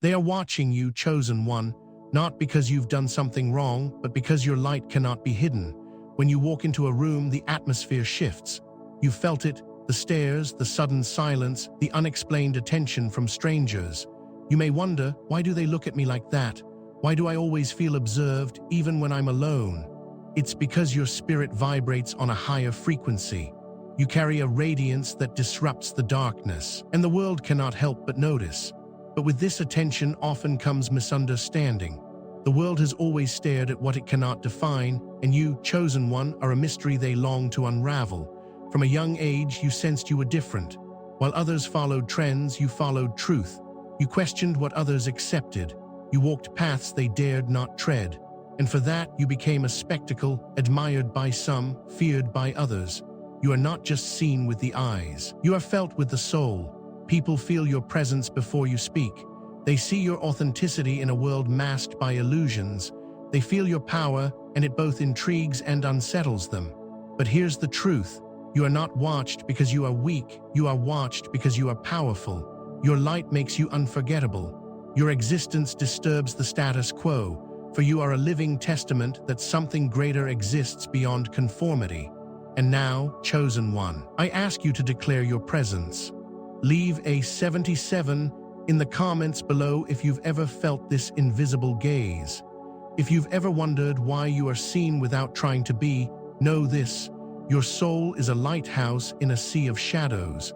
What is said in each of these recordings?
They are watching you, chosen one, not because you've done something wrong, but because your light cannot be hidden. When you walk into a room, the atmosphere shifts. You felt it, the stares, the sudden silence, the unexplained attention from strangers. You may wonder, why do they look at me like that? Why do I always feel observed, even when I'm alone? It's because your spirit vibrates on a higher frequency. You carry a radiance that disrupts the darkness, and the world cannot help but notice. But with this attention often comes misunderstanding. The world has always stared at what it cannot define, and you, chosen one, are a mystery they long to unravel. From a young age, you sensed you were different. While others followed trends, you followed truth. You questioned what others accepted. You walked paths they dared not tread. And for that, you became a spectacle, admired by some, feared by others. You are not just seen with the eyes. You are felt with the soul. People feel your presence before you speak. They see your authenticity in a world masked by illusions. They feel your power, and it both intrigues and unsettles them. But here's the truth. You are not watched because you are weak. You are watched because you are powerful. Your light makes you unforgettable. Your existence disturbs the status quo, for you are a living testament that something greater exists beyond conformity. And now, chosen one, I ask you to declare your presence. Leave a 77 in the comments below if you've ever felt this invisible gaze. If you've ever wondered why you are seen without trying to be, know this: your soul is a lighthouse in a sea of shadows,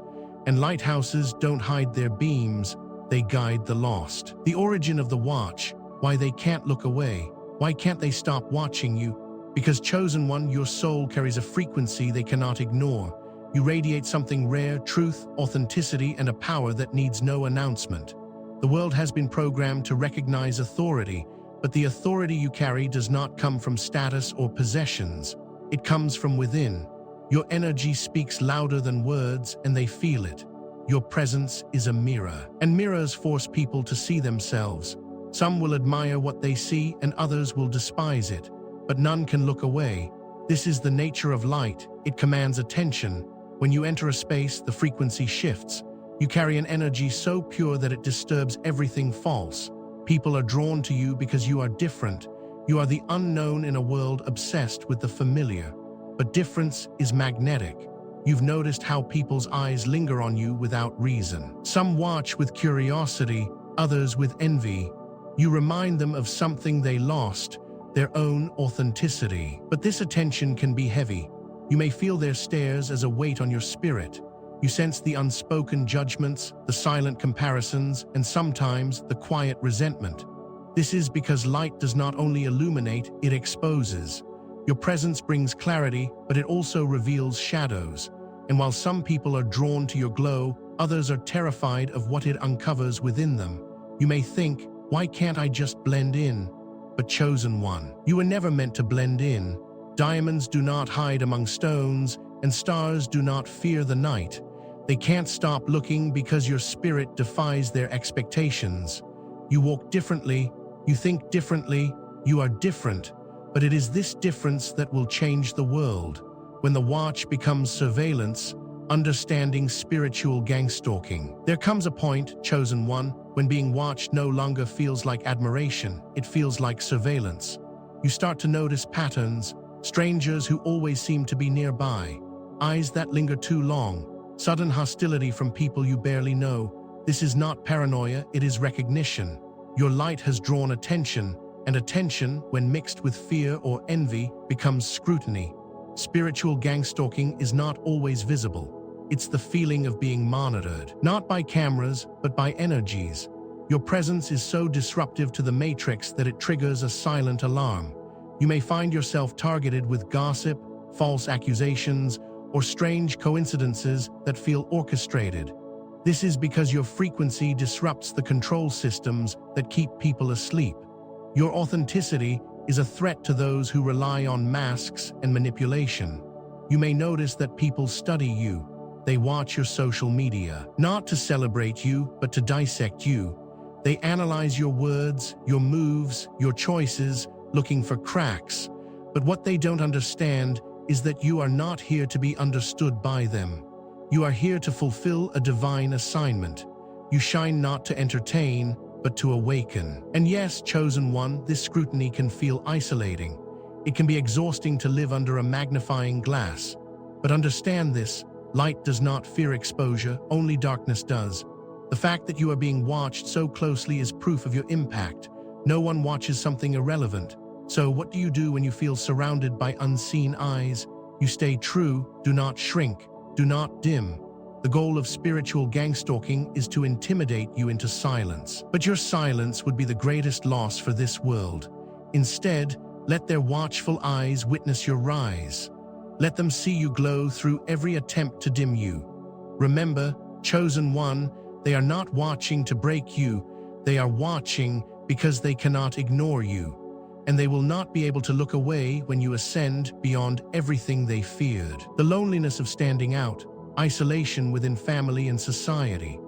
and lighthouses don't hide their beams, they guide the lost. The origin of the watch, why they can't look away, why can't they stop watching you? Because, chosen one, your soul carries a frequency they cannot ignore. You radiate something rare: truth, authenticity, and a power that needs no announcement. The world has been programmed to recognize authority, but the authority you carry does not come from status or possessions. It comes from within. Your energy speaks louder than words, and they feel it. Your presence is a mirror, and mirrors force people to see themselves. Some will admire what they see, and others will despise it, but none can look away. This is the nature of light. It commands attention. When you enter a space, the frequency shifts. You carry an energy so pure that it disturbs everything false. People are drawn to you because you are different. You are the unknown in a world obsessed with the familiar. But difference is magnetic. You've noticed how people's eyes linger on you without reason. Some watch with curiosity, others with envy. You remind them of something they lost, their own authenticity. But this attention can be heavy. You may feel their stares as a weight on your spirit. You sense the unspoken judgments, the silent comparisons, and sometimes the quiet resentment. This is because light does not only illuminate, it exposes. Your presence brings clarity, but it also reveals shadows. And while some people are drawn to your glow, others are terrified of what it uncovers within them. You may think, why can't I just blend in? But chosen one, you were never meant to blend in. Diamonds do not hide among stones, and stars do not fear the night. They can't stop looking because your spirit defies their expectations. You walk differently, you think differently, you are different. But it is this difference that will change the world. When the watch becomes surveillance, understanding spiritual gangstalking. There comes a point, chosen one, when being watched no longer feels like admiration, it feels like surveillance. You start to notice patterns, strangers who always seem to be nearby, eyes that linger too long, sudden hostility from people you barely know. This is not paranoia, it is recognition. Your light has drawn attention, and attention, when mixed with fear or envy, becomes scrutiny. Spiritual gangstalking is not always visible. It's the feeling of being monitored, not by cameras, but by energies. Your presence is so disruptive to the matrix that it triggers a silent alarm. You may find yourself targeted with gossip, false accusations, or strange coincidences that feel orchestrated. This is because your frequency disrupts the control systems that keep people asleep. Your authenticity is a threat to those who rely on masks and manipulation. You may notice that people study you. They watch your social media, not to celebrate you, but to dissect you. They analyze your words, your moves, your choices, looking for cracks. But what they don't understand is that you are not here to be understood by them. You are here to fulfill a divine assignment. You shine not to entertain, but to awaken. And yes, chosen one, this scrutiny can feel isolating. It can be exhausting to live under a magnifying glass. But understand this, light does not fear exposure, only darkness does. The fact that you are being watched so closely is proof of your impact. No one watches something irrelevant. So what do you do when you feel surrounded by unseen eyes? You stay true, do not shrink, do not dim. The goal of spiritual gangstalking is to intimidate you into silence. But your silence would be the greatest loss for this world. Instead, let their watchful eyes witness your rise. Let them see you glow through every attempt to dim you. Remember, chosen one, they are not watching to break you. They are watching because they cannot ignore you. And they will not be able to look away when you ascend beyond everything they feared. The loneliness of standing out, isolation within family and society.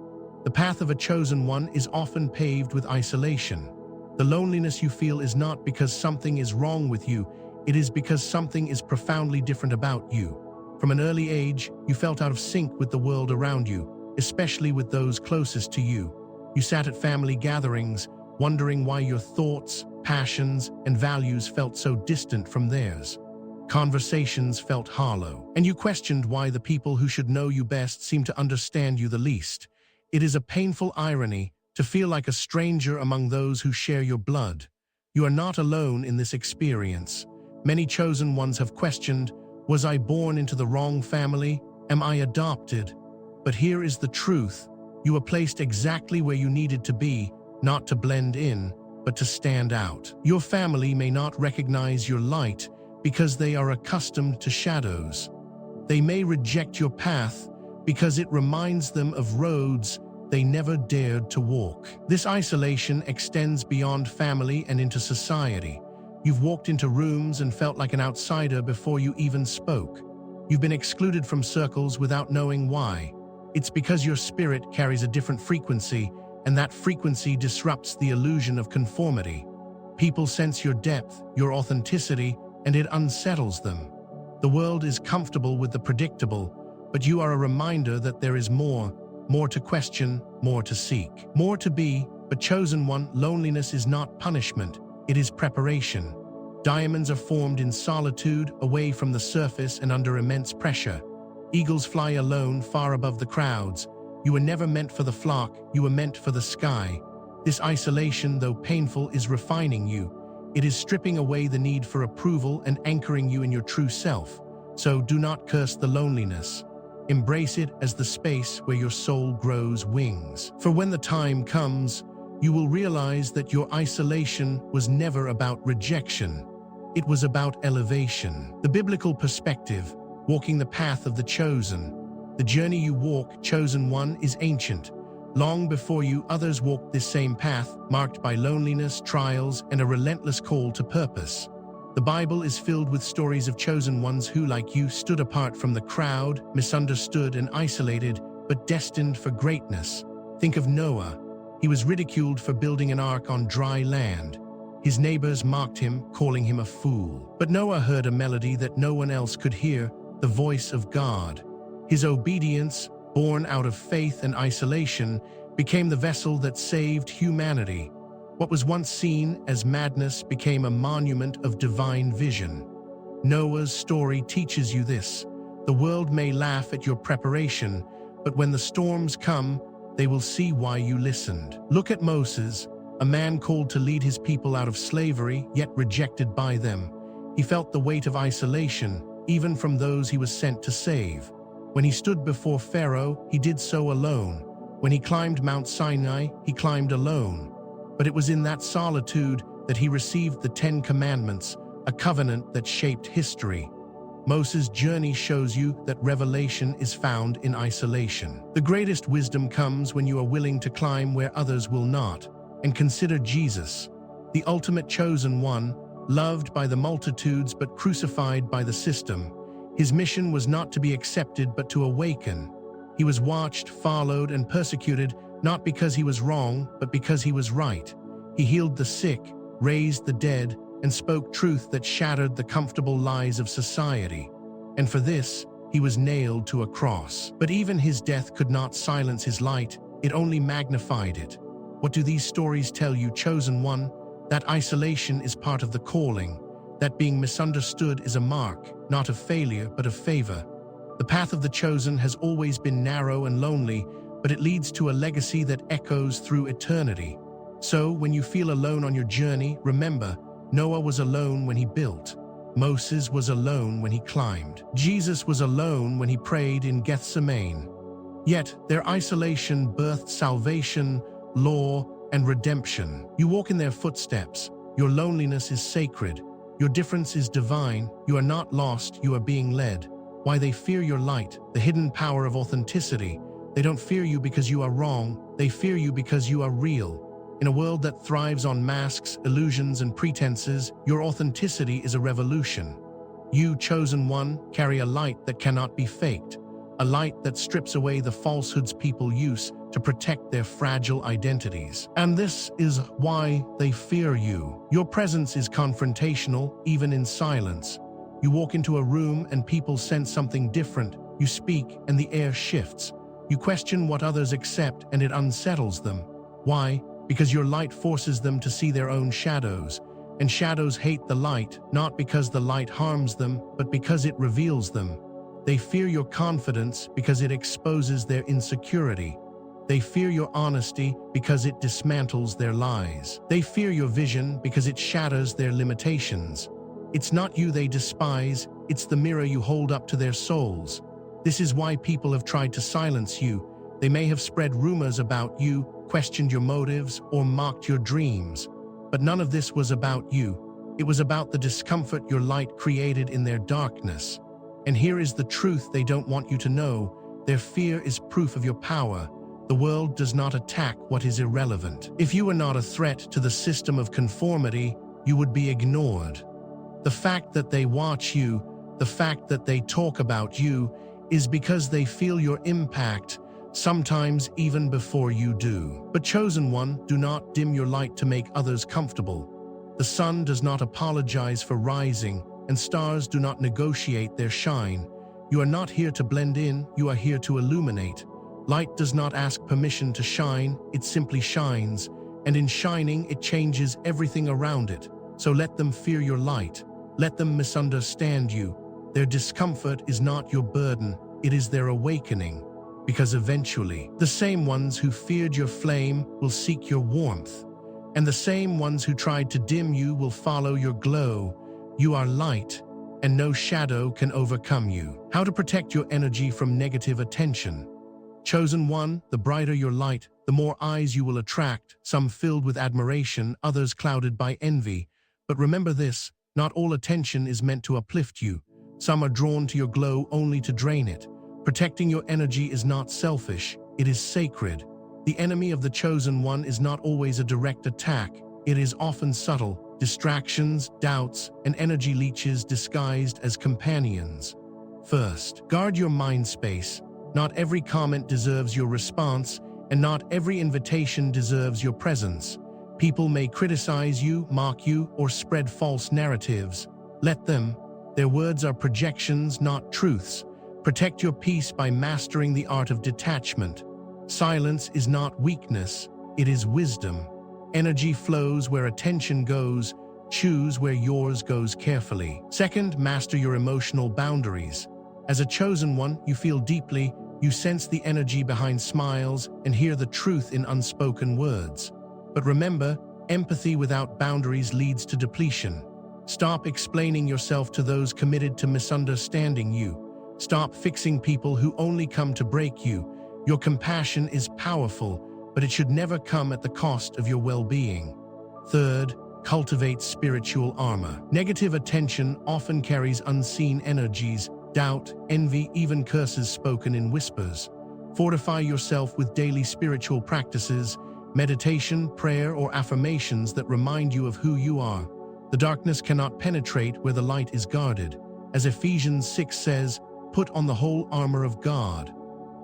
The path of a chosen one is often paved with isolation. The loneliness you feel is not because something is wrong with you, it is because something is profoundly different about you. From an early age, you felt out of sync with the world around you, especially with those closest to you. You sat at family gatherings, wondering why your thoughts, passions, and values felt so distant from theirs. Conversations felt hollow, and you questioned why the people who should know you best seemed to understand you the least. It is a painful irony to feel like a stranger among those who share your blood. You are not alone in this experience. Many chosen ones have questioned, was I born into the wrong family? Am I adopted? But here is the truth. You were placed exactly where you needed to be, not to blend in, but to stand out. Your family may not recognize your light because they are accustomed to shadows. They may reject your path because it reminds them of roads they never dared to walk. This isolation extends beyond family and into society. You've walked into rooms and felt like an outsider before you even spoke. You've been excluded from circles without knowing why. It's because your spirit carries a different frequency, and that frequency disrupts the illusion of conformity. People sense your depth, your authenticity, and it unsettles them. The world is comfortable with the predictable, but you are a reminder that there is more to question, more to seek, more to be. But chosen one, loneliness is not punishment, it is preparation. Diamonds are formed in solitude, away from the surface and under immense pressure. Eagles fly alone, far above the crowds. You were never meant for the flock, you were meant for the sky. This isolation, though painful, is refining you. It is stripping away the need for approval and anchoring you in your true self. So do not curse the loneliness. Embrace it as the space where your soul grows wings. For when the time comes, you will realize that your isolation was never about rejection. It was about elevation. The biblical perspective, walking the path of the chosen. The journey you walk, chosen one, is ancient. Long before you, others walked this same path, marked by loneliness, trials, and a relentless call to purpose. The Bible is filled with stories of chosen ones who, like you, stood apart from the crowd, misunderstood and isolated, but destined for greatness. Think of Noah. He was ridiculed for building an ark on dry land. His neighbors mocked him, calling him a fool. But Noah heard a melody that no one else could hear, the voice of God. His obedience, born out of faith and isolation, became the vessel that saved humanity. What was once seen as madness became a monument of divine vision. Noah's story teaches you this. The world may laugh at your preparation, but when the storms come, they will see why you listened. Look at Moses, a man called to lead his people out of slavery, yet rejected by them. He felt the weight of isolation, even from those he was sent to save. When he stood before Pharaoh, he did so alone. When he climbed Mount Sinai, he climbed alone. But it was in that solitude that he received the 10 Commandments, a covenant that shaped history. Moses' journey shows you that revelation is found in isolation. The greatest wisdom comes when you are willing to climb where others will not. And consider Jesus, the ultimate chosen one, loved by the multitudes but crucified by the system. His mission was not to be accepted but to awaken. He was watched, followed, and persecuted, not because he was wrong, but because he was right. He healed the sick, raised the dead, and spoke truth that shattered the comfortable lies of society. And for this, he was nailed to a cross. But even his death could not silence his light, it only magnified it. What do these stories tell you, chosen one? That isolation is part of the calling, that being misunderstood is a mark, not of failure, but of favor. The path of the chosen has always been narrow and lonely, but it leads to a legacy that echoes through eternity. So, when you feel alone on your journey, remember, Noah was alone when he built. Moses was alone when he climbed. Jesus was alone when he prayed in Gethsemane. Yet, their isolation birthed salvation, law, and redemption. You walk in their footsteps. Your loneliness is sacred. Your difference is divine. You are not lost, you are being led. Why they fear your light, the hidden power of authenticity. They don't fear you because you are wrong. They fear you because you are real. In a world that thrives on masks, illusions, and pretenses, your authenticity is a revolution. You, chosen one, carry a light that cannot be faked, a light that strips away the falsehoods people use to protect their fragile identities. And this is why they fear you. Your presence is confrontational, even in silence. You walk into a room and people sense something different. You speak and the air shifts. You question what others accept and it unsettles them. Why? Because your light forces them to see their own shadows. And shadows hate the light, not because the light harms them, but because it reveals them. They fear your confidence because it exposes their insecurity. They fear your honesty because it dismantles their lies. They fear your vision because it shatters their limitations. It's not you they despise, it's the mirror you hold up to their souls. This is why people have tried to silence you. They may have spread rumors about you, questioned your motives, or mocked your dreams. But none of this was about you. It was about the discomfort your light created in their darkness. And here is the truth they don't want you to know. Their fear is proof of your power. The world does not attack what is irrelevant. If you were not a threat to the system of conformity, you would be ignored. The fact that they watch you, the fact that they talk about you, is because they feel your impact, sometimes even before you do. But chosen one, do not dim your light to make others comfortable. The sun does not apologize for rising, and stars do not negotiate their shine. You are not here to blend in, you are here to illuminate. Light does not ask permission to shine, it simply shines, and in shining it changes everything around it. So let them fear your light. Let them misunderstand you. Their discomfort is not your burden, it is their awakening. Because eventually, the same ones who feared your flame will seek your warmth, and the same ones who tried to dim you will follow your glow. You are light, and no shadow can overcome you. How to protect your energy from negative attention. Chosen one, the brighter your light, the more eyes you will attract, some filled with admiration, others clouded by envy. But remember this, not all attention is meant to uplift you. Some are drawn to your glow only to drain it. Protecting your energy is not selfish, it is sacred. The enemy of the chosen one is not always a direct attack. It is often subtle, distractions, doubts, and energy leeches disguised as companions. First, guard your mind space. Not every comment deserves your response, and not every invitation deserves your presence. People may criticize you, mock you, or spread false narratives. Let them. Their words are projections, not truths. Protect your peace by mastering the art of detachment. Silence is not weakness, it is wisdom. Energy flows where attention goes. Choose where yours goes carefully. Second, master your emotional boundaries. As a chosen one, you feel deeply, you sense the energy behind smiles and hear the truth in unspoken words. But remember, empathy without boundaries leads to depletion. Stop explaining yourself to those committed to misunderstanding you. Stop fixing people who only come to break you. Your compassion is powerful, but it should never come at the cost of your well-being. Third, cultivate spiritual armor. Negative attention often carries unseen energies, doubt, envy, even curses spoken in whispers. Fortify yourself with daily spiritual practices, meditation, prayer, or affirmations that remind you of who you are. The darkness cannot penetrate where the light is guarded. As Ephesians 6 says, put on the whole armor of God.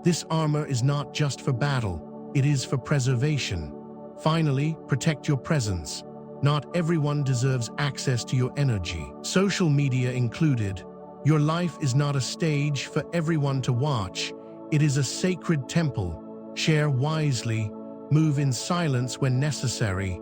This armor is not just for battle, it is for preservation. Finally, protect your presence. Not everyone deserves access to your energy, social media included. Your life is not a stage for everyone to watch. It is a sacred temple. Share wisely. Move in silence when necessary.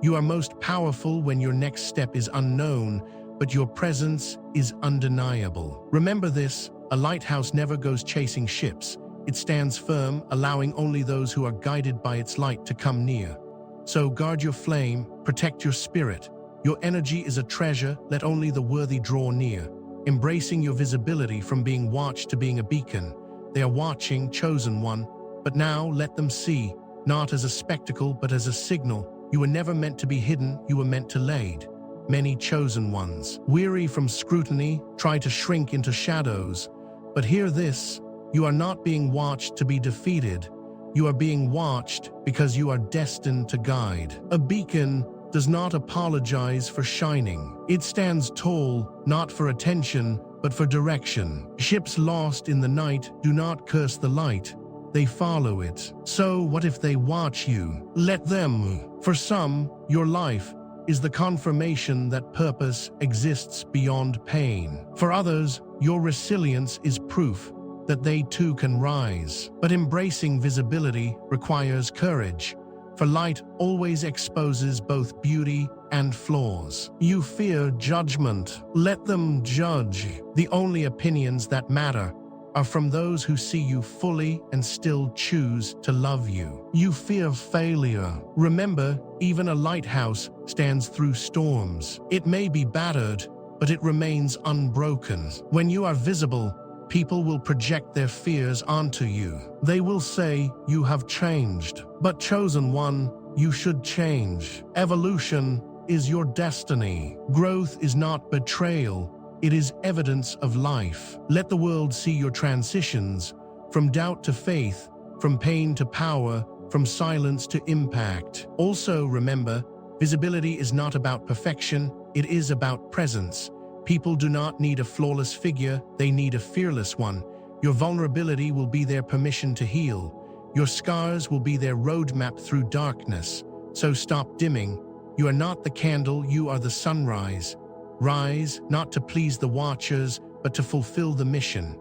You are most powerful when your next step is unknown, but your presence is undeniable. Remember this, a lighthouse never goes chasing ships. It stands firm, allowing only those who are guided by its light to come near. So guard your flame, protect your spirit. Your energy is a treasure, let only the worthy draw near. Embracing your visibility from being watched to being a beacon. They are watching, chosen one, but now let them see, not as a spectacle but as a signal. You were never meant to be hidden, you were meant to lead. Many chosen ones, weary from scrutiny, try to shrink into shadows. But hear this, you are not being watched to be defeated. You are being watched because you are destined to guide. A beacon does not apologize for shining. It stands tall, not for attention, but for direction. Ships lost in the night do not curse the light. They follow it. So what if they watch you? Let them. For some, your life is the confirmation that purpose exists beyond pain. For others, your resilience is proof that they too can rise. But embracing visibility requires courage, for light always exposes both beauty and flaws. You fear judgment. Let them judge. The only opinions that matter are from those who see you fully and still choose to love you. You fear failure. Remember, even a lighthouse stands through storms. It may be battered, but it remains unbroken. When you are visible, people will project their fears onto you. They will say, you have changed. But chosen one, you should change. Evolution is your destiny. Growth is not betrayal. It is evidence of life. Let the world see your transitions, from doubt to faith, from pain to power, from silence to impact. Also remember, visibility is not about perfection, it is about presence. People do not need a flawless figure, they need a fearless one. Your vulnerability will be their permission to heal. Your scars will be their roadmap through darkness. So stop dimming. You are not the candle, you are the sunrise. Rise, not to please the watchers, but to fulfill the mission.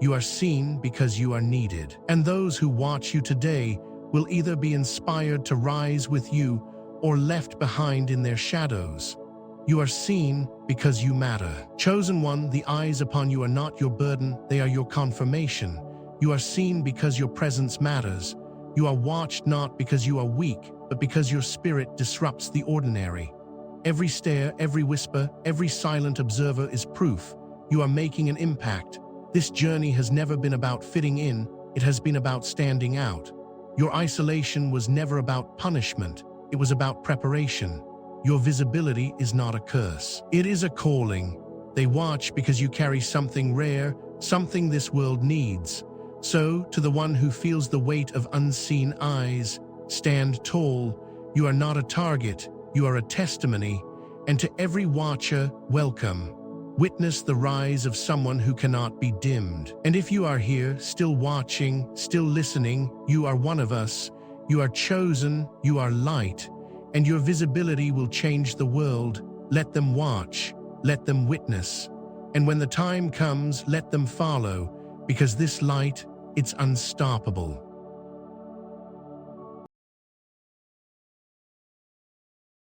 You are seen because you are needed. And those who watch you today will either be inspired to rise with you or left behind in their shadows. You are seen because you matter. Chosen one, the eyes upon you are not your burden, they are your confirmation. You are seen because your presence matters. You are watched not because you are weak, but because your spirit disrupts the ordinary. Every stare, every whisper, every silent observer is proof. You are making an impact. This journey has never been about fitting in, it has been about standing out. Your isolation was never about punishment, it was about preparation. Your visibility is not a curse. It is a calling. They watch because you carry something rare, something this world needs. So, to the one who feels the weight of unseen eyes, stand tall. You are not a target, you are a testimony. And to every watcher, welcome. Witness the rise of someone who cannot be dimmed. And if you are here, still watching, still listening, you are one of us. You are chosen, you are light. And your visibility will change the world. Let them watch, let them witness. And when the time comes, let them follow, because this light, it's unstoppable.